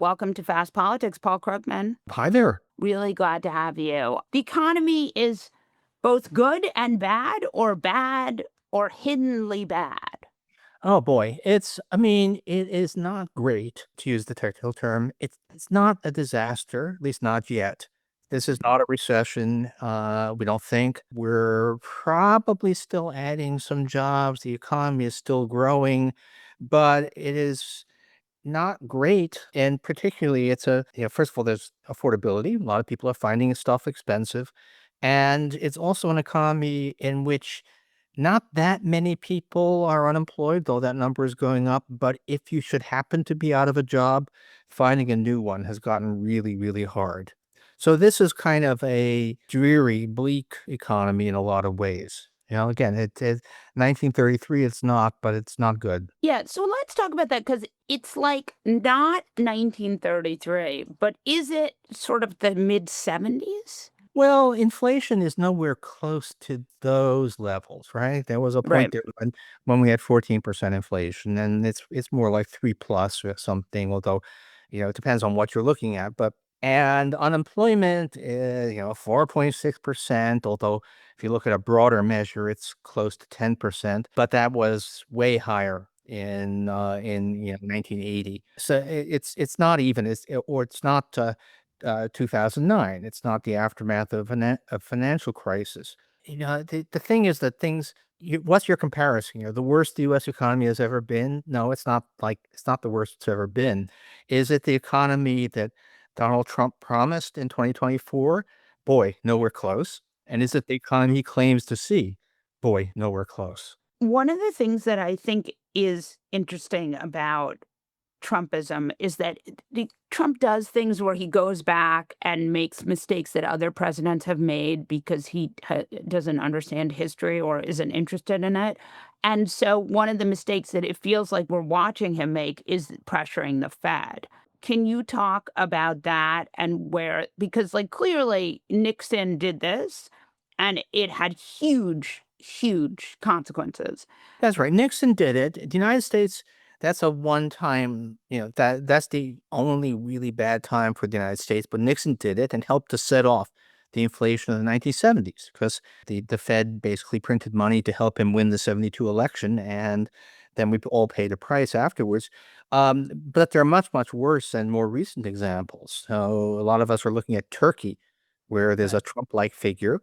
Welcome to Fast Politics, Paul Krugman. Hi there. Really glad to have you. The economy is both good and bad or hiddenly bad. Oh boy, it is not great to use the technical term. It's not a disaster, at least not yet. This is not a recession. We don't think. We're probably still adding some jobs. The economy is still growing, but it is not great. And particularly, first of all, there's affordability. A lot of people are finding stuff expensive. And it's also an economy in which not that many people are unemployed, though that number is going up. But if you should happen to be out of a job, finding a new one has gotten really, really hard. So this is kind of a dreary, bleak economy in a lot of ways. Again, it 1933, it's not, but it's not good. Yeah, so let's talk about that because it's like not 1933, but is it sort of the mid 70s? Well, inflation is nowhere close to those levels, right? There was a point Right. there when we had 14% inflation, and it's more like 3 plus or something, although, it depends on what you're looking at. But and unemployment is, 4.6%, although if you look at a broader measure, it's close to 10%, but that was way higher in 1980. So it's not even, it's not 2009. It's not the aftermath of a financial crisis. The thing is that what's your comparison? The worst the U.S. economy has ever been? No, it's not the worst it's ever been. Is it the economy that Donald Trump promised in 2024? Boy, nowhere close. And is it the economy he claims to see? Boy, nowhere close. One of the things that I think is interesting about Trumpism is that Trump does things where he goes back and makes mistakes that other presidents have made because he doesn't understand history or isn't interested in it. And so one of the mistakes that it feels like we're watching him make is pressuring the Fed. Can you talk about that and where, because like clearly Nixon did this and it had huge, huge consequences. That's right. Nixon did it. The United States, that's a one time, that's the only really bad time for the United States. But Nixon did it and helped to set off the inflation of the 1970s because the Fed basically printed money to help him win the 72 election. And then we all paid a price afterwards. But there are much, much worse and more recent examples. So a lot of us are looking at Turkey, where there's a Trump like figure,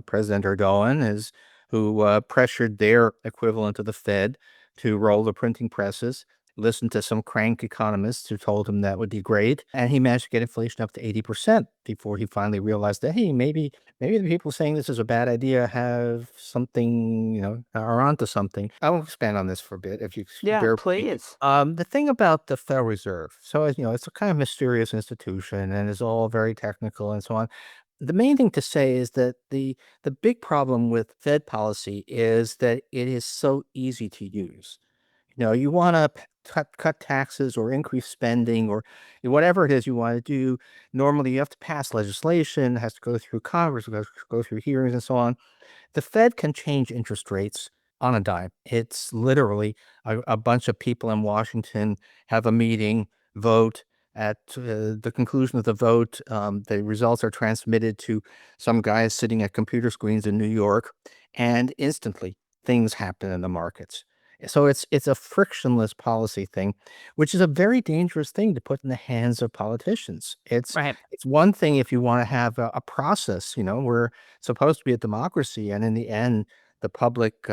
President Erdogan, who pressured their equivalent of the Fed to roll the printing presses, listened to some crank economists who told him that would be great, and he managed to get inflation up to 80% before he finally realized that, hey, maybe the people saying this is a bad idea have something, are onto something. I will expand on this for a bit if you Yeah, bear with me. please. The thing about the Federal Reserve, so it's a kind of mysterious institution and is all very technical and so on. The main thing to say is that the big problem with Fed policy is that it is so easy to use. You want to cut taxes or increase spending or whatever it is you want to do. Normally, you have to pass legislation, it has to go through Congress, it has to go through hearings and so on. The Fed can change interest rates on a dime. It's literally a bunch of people in Washington have a meeting, vote. At the conclusion of the vote, the results are transmitted to some guys sitting at computer screens in New York, and instantly things happen in the markets. So it's a frictionless policy thing, which is a very dangerous thing to put in the hands of politicians. Right. It's one thing if you want to have a process, we're supposed to be a democracy, and in the end, the public,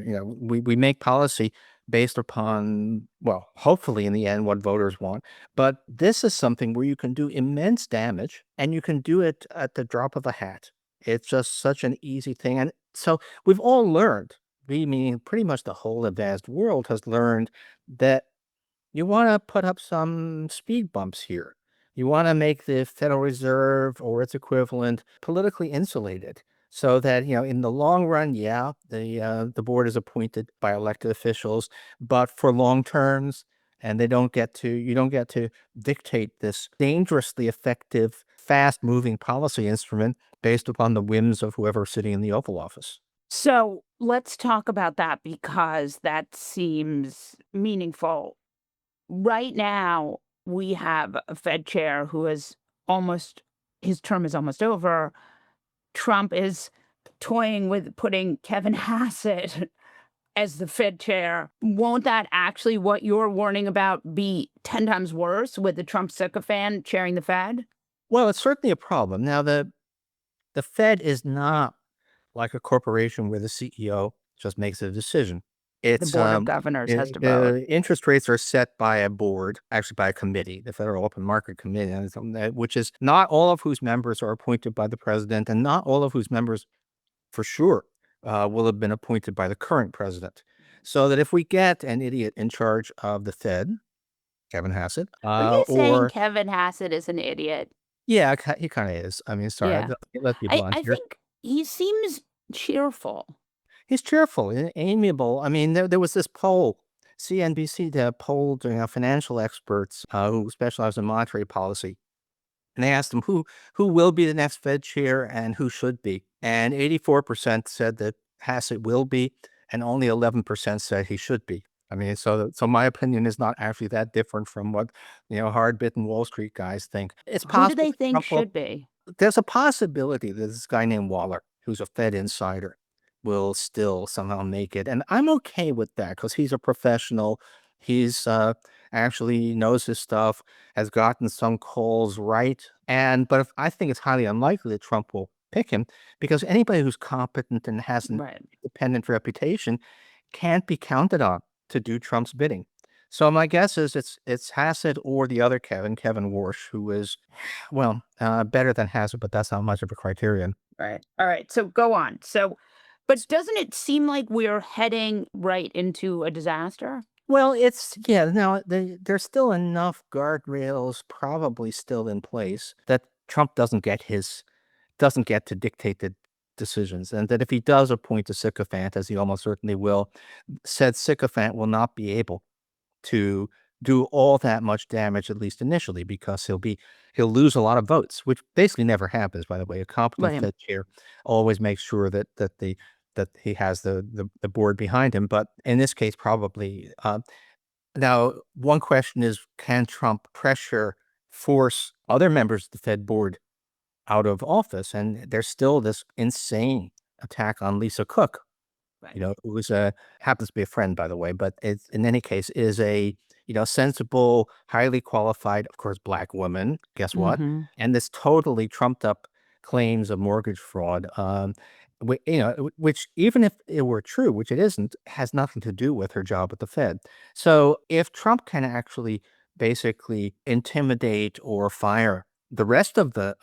we make policy based upon, well, hopefully in the end, what voters want. But this is something where you can do immense damage and you can do it at the drop of a hat. It's just such an easy thing. And so we've all learned, we meaning pretty much the whole advanced world has learned that you want to put up some speed bumps here. You want to make the Federal Reserve or its equivalent politically insulated so that, in the long run, yeah, the board is appointed by elected officials, but for long terms, and you don't get to dictate this dangerously effective, fast moving policy instrument based upon the whims of whoever's sitting in the Oval Office. So let's talk about that because that seems meaningful. Right now, we have a Fed chair who is almost his term is almost over. Trump is toying with putting Kevin Hassett as the Fed chair. Won't that actually, what you're warning about, be 10 times worse with the Trump sycophant chairing the Fed? Well, it's certainly a problem. Now, the Fed is not like a corporation where the CEO just makes a decision. The It's board of governors has to vote. interest rates are set by a board, actually by a committee, the Federal Open Market Committee, and which is not all of whose members are appointed by the president, and not all of whose members, for sure, will have been appointed by the current president. So that if we get an idiot in charge of the Fed, Kevin Hassett, Are you saying or Kevin Hassett is an idiot? yeah, he kind of is. I mean, sorry, Yeah. let's be I, blunt I here. think he seems cheerful. He's cheerful and amiable. I mean, there was this poll, CNBC polled financial experts who specialize in monetary policy, and they asked them who will be the next Fed chair and who should be. And 84% said that Hassett will be, and only 11% said he should be. I mean, so my opinion is not actually that different from what hard-bitten Wall Street guys think. It's Who do possible they that think Trump will. should be? There's a possibility that this guy named Waller, who's a Fed insider, will still somehow make it. And I'm okay with that because he's a professional. He's actually knows his stuff, has gotten some calls right. But I think it's highly unlikely that Trump will pick him because anybody who's competent and has an Right. independent reputation can't be counted on to do Trump's bidding. So my guess is it's Hassett or the other Kevin Warsh, who is, well, better than Hassett, but that's not much of a criterion. Right. All right. So go on. So, but doesn't it seem like we're heading right into a disaster? Well, yeah, now there's still enough guardrails probably still in place that Trump doesn't get to dictate the decisions, and that if he does appoint a sycophant, as he almost certainly will, said sycophant will not be able to do all that much damage, at least initially, because he'll lose a lot of votes, which basically never happens, by the way. A competent Right. Fed chair always makes sure that he has the board behind him. But in this case, probably. Now, one question is, can Trump force other members of the Fed board out of office? And there's still this insane attack on Lisa Cook, Right. who is happens to be a friend, by the way, but it's in any case is a, sensible, highly qualified, of course, Black woman. Guess what? Mm-hmm. And this totally trumped up claims of mortgage fraud, which even if it were true, which it isn't, has nothing to do with her job at the Fed. So if Trump can actually basically intimidate or fire the rest of the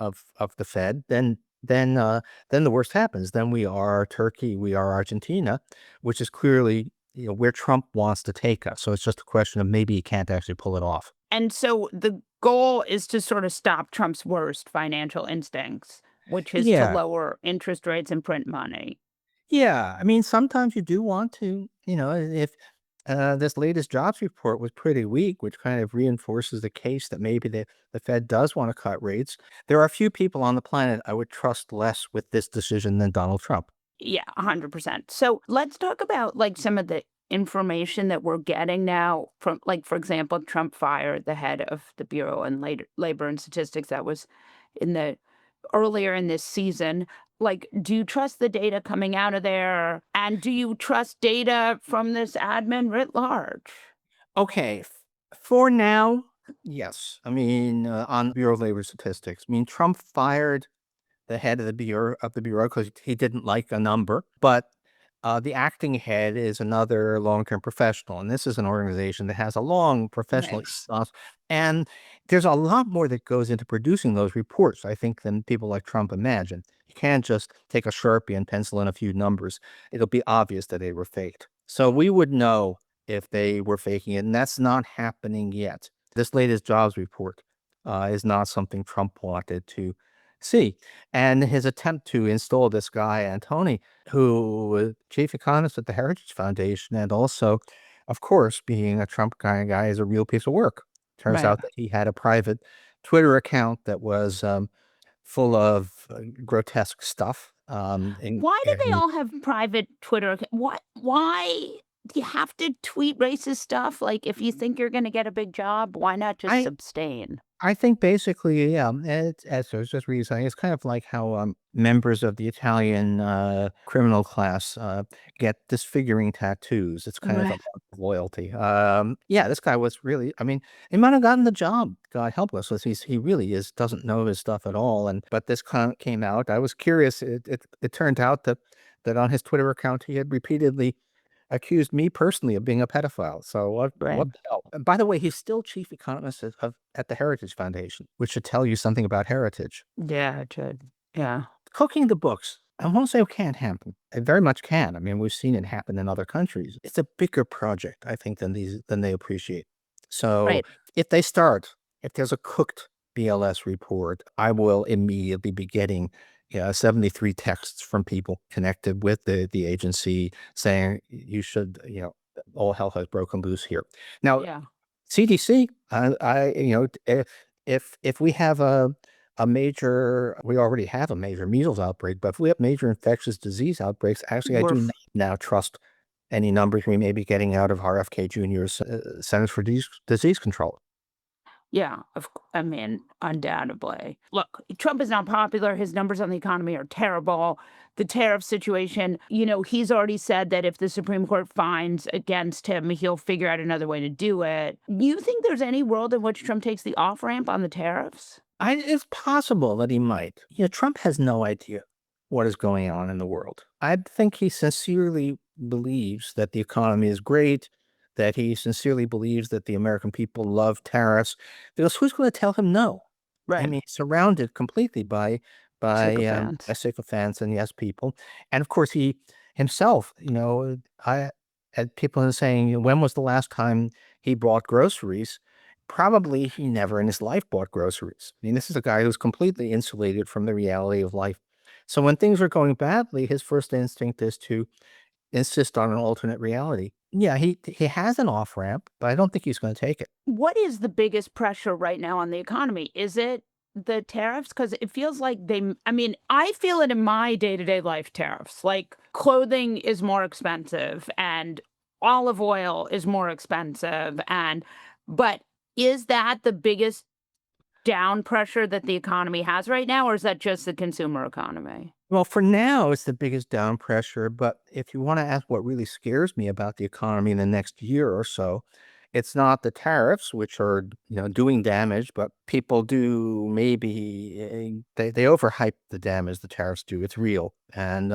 Fed, then the worst happens. Then we are Turkey, we are Argentina, which is clearly, where Trump wants to take us. So it's just a question of maybe he can't actually pull it off. And so the goal is to sort of stop Trump's worst financial instincts, which is to Yeah. lower interest rates and print money. Yeah. I mean, sometimes you do want to, if this latest jobs report was pretty weak, which kind of reinforces the case that maybe the Fed does want to cut rates. There are few people on the planet I would trust less with this decision than Donald Trump. Yeah, 100%. So let's talk about like some of the information that we're getting now from, like, for example, Trump fired the head of the Bureau and Labor and Statistics that was in the earlier in this season. Like, do you trust the data coming out of there? And do you trust data from this admin writ large? Okay, for now, yes. I mean, on Bureau of Labor Statistics, I mean, Trump fired the head of the bureau because he didn't like a number, but the acting head is another long-term professional, and this is an organization that has a long professional Right. ethos, and there's a lot more that goes into producing those reports, I think, than people like Trump imagine. You can't just take a Sharpie and pencil in a few numbers. It'll be obvious that they were faked. So we would know if they were faking it, and that's not happening yet. This latest jobs report is not something Trump wanted to see. And his attempt to install this guy, Antony, who was chief economist at the Heritage Foundation, and also, of course, being a Trump kind of guy, is a real piece of work. Turns Right. out that he had a private Twitter account that was full of grotesque stuff. Why do they all have private Twitter? Why do you have to tweet racist stuff? Like, if you think you're gonna get a big job, why not just I abstain? I think basically, yeah, it's as I was just really saying, it's kind of like how members of the Italian criminal class get disfiguring tattoos. It's kind of a Right. mark of loyalty. Yeah, this guy was really, I mean, he might have gotten the job. God help us, he really is doesn't know his stuff at all. And but this came out. I was curious. It turned out that on his Twitter account he had repeatedly accused me personally of being a pedophile. So what Right. the hell? And by the way, he's still chief economist at the Heritage Foundation, which should tell you something about heritage. Yeah, it should. Yeah. Cooking the books. I won't say it can't happen. It very much can. I mean, we've seen it happen in other countries. It's a bigger project, I think, than they appreciate. So Right. if they start, if there's a cooked BLS report, I will immediately be getting 73 texts from people connected with the agency saying you should, all hell has broken loose here. Now, Yeah. CDC, if we have a major, we already have a major measles outbreak, but if we have major infectious disease outbreaks, actually, I We're do f not now trust any numbers we may be getting out of RFK Jr.'s Centers for Disease Control. Yeah, I mean, undoubtedly. Look, Trump is not popular. His numbers on the economy are terrible. The tariff situation, he's already said that if the Supreme Court finds against him, he'll figure out another way to do it. You think there's any world in which Trump takes the off ramp on the tariffs? It's possible that he might. Trump has no idea what is going on in the world. I think he sincerely believes that the economy is great, that he sincerely believes that the American people love tariffs, because who's going to tell him no? I Right. mean, he's surrounded completely by Sycophants. sycophants and yes people, and of course he himself. I had people saying, when was the last time he bought groceries? Probably he never in his life bought groceries. I mean, this is a guy who's completely insulated from the reality of life. So when things are going badly, his first instinct is to insist on an alternate reality. Yeah, he has an off ramp, but I don't think he's going to take it. What is the biggest pressure right now on the economy? Is it the tariffs? Because it feels like I mean, I feel it in my day to day life tariffs. Like clothing is more expensive and olive oil is more expensive. But is that the biggest down pressure that the economy has right now? Or is that just the consumer economy? Well, for now, it's the biggest down pressure. But if you want to ask what really scares me about the economy in the next year or so, it's not the tariffs, which are doing damage, but people do maybe they overhype the damage the tariffs do. It's real, and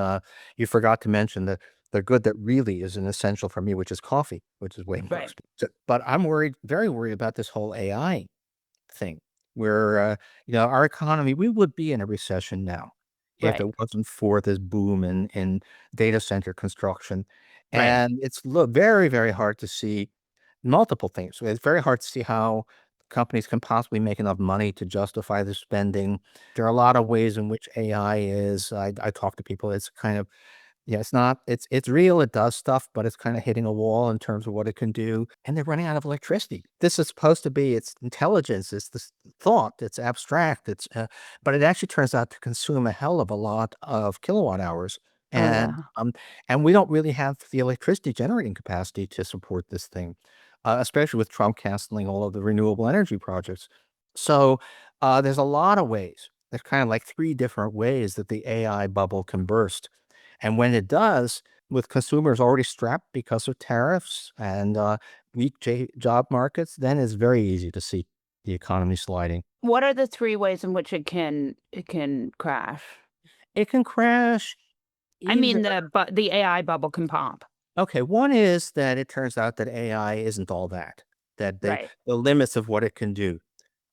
you forgot to mention that the good that really is an essential for me, which is coffee, which is way more Right. expensive. But I'm worried, very worried about this whole AI thing, where our economy, we would be in a recession now if Right. it wasn't for this boom in data center construction. Right. And it's very, very hard to see multiple things. It's very hard to see how companies can possibly make enough money to justify the spending. There are a lot of ways in which AI is. I talk to people. It's kind of, yeah, it's not, it's real, it does stuff, but it's kinda hitting a wall in terms of what it can do, and they're running out of electricity. This is supposed to be its intelligence, it's this thought, it's abstract, but it actually turns out to consume a hell of a lot of kilowatt hours, Oh, and, yeah. um, and we don't really have the electricity generating capacity to support this thing, especially with Trump canceling all of the renewable energy projects. So, there's a lot of ways. There's kinda like 3 different ways that the AI bubble can burst. And when it does, with consumers already strapped because of tariffs and weak job markets, then it's very easy to see the economy sliding. What are the three ways in which it can crash? It can crash I either. mean, the AI bubble can pop. Okay, one is that it turns out that AI isn't all that, that Right. the limits of what it can do.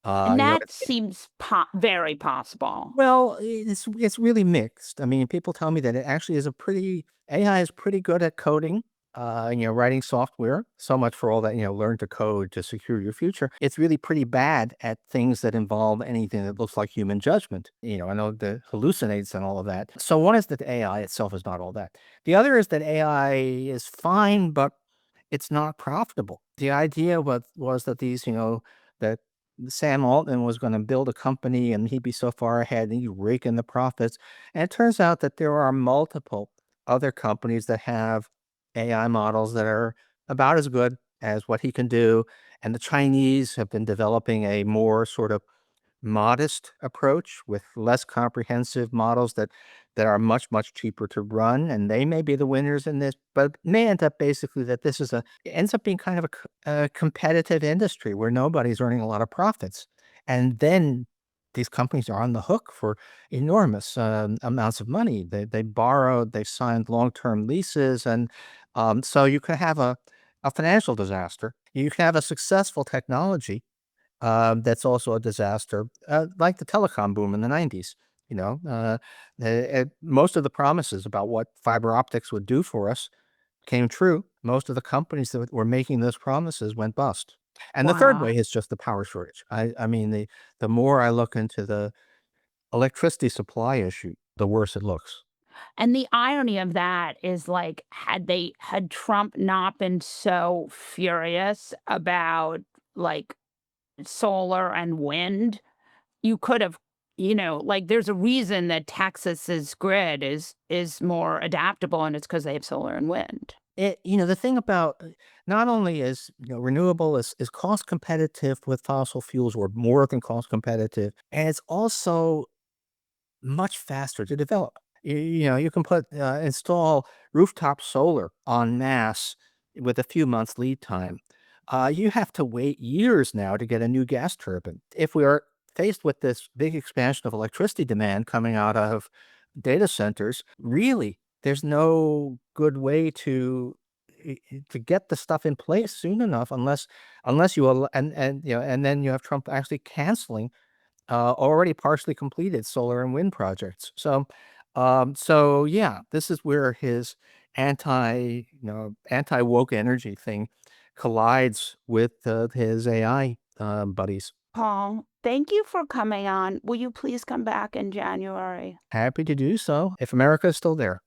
Uh, And you know, that seems very possible. Well, it's really mixed. I mean, people tell me that it actually is a pretty AI is pretty good at coding, writing software. So much for all that, learn to code to secure your future. It's really pretty bad at things that involve anything that looks like human judgment. I know the hallucinates and all of that. So one is that the AI itself is not all that. The other is that AI is fine, but it's not profitable. The idea was that that Sam Altman was going to build a company and he'd be so far ahead and he'd rake in the profits. And it turns out that there are multiple other companies that have AI models that are about as good as what he can do. And the Chinese have been developing a more sort of modest approach with less comprehensive models that are much cheaper to run, and they may be the winners in this, but it may end up basically that this is a it ends up being kind of a competitive industry where nobody's earning a lot of profits, and then these companies are on the hook for enormous amounts of money. They borrowed, they signed long-term leases, and so you can have a financial disaster. You can have a successful technology that's also a disaster, like the telecom boom in the 90s. You know, most of the promises about what fiber optics would do for us came true. Most of the companies that were making those promises went bust. And the third Wow. way is just the power shortage. I mean, the more I look into the electricity supply issue, the worse it looks. And the irony of that is, like, had Trump not been so furious about, like, solar and wind, you could have, like, there's a reason that Texas's grid is more adaptable, and it's because they have solar and wind. The thing about not only is renewable is cost competitive with fossil fuels, or more than cost competitive, and it's also much faster to develop. You can install rooftop solar en masse with a few months lead time. You have to wait years now to get a new gas turbine. If we are faced with this big expansion of electricity demand coming out of data centers, really, there's no good way to get the stuff in place soon enough, unless and then you have Trump actually canceling already partially completed solar and wind projects. So yeah, this is where his anti woke energy thing collides with his AI buddies. Paul, thank you for coming on. Will you please come back in January? Happy to do so if America is still there.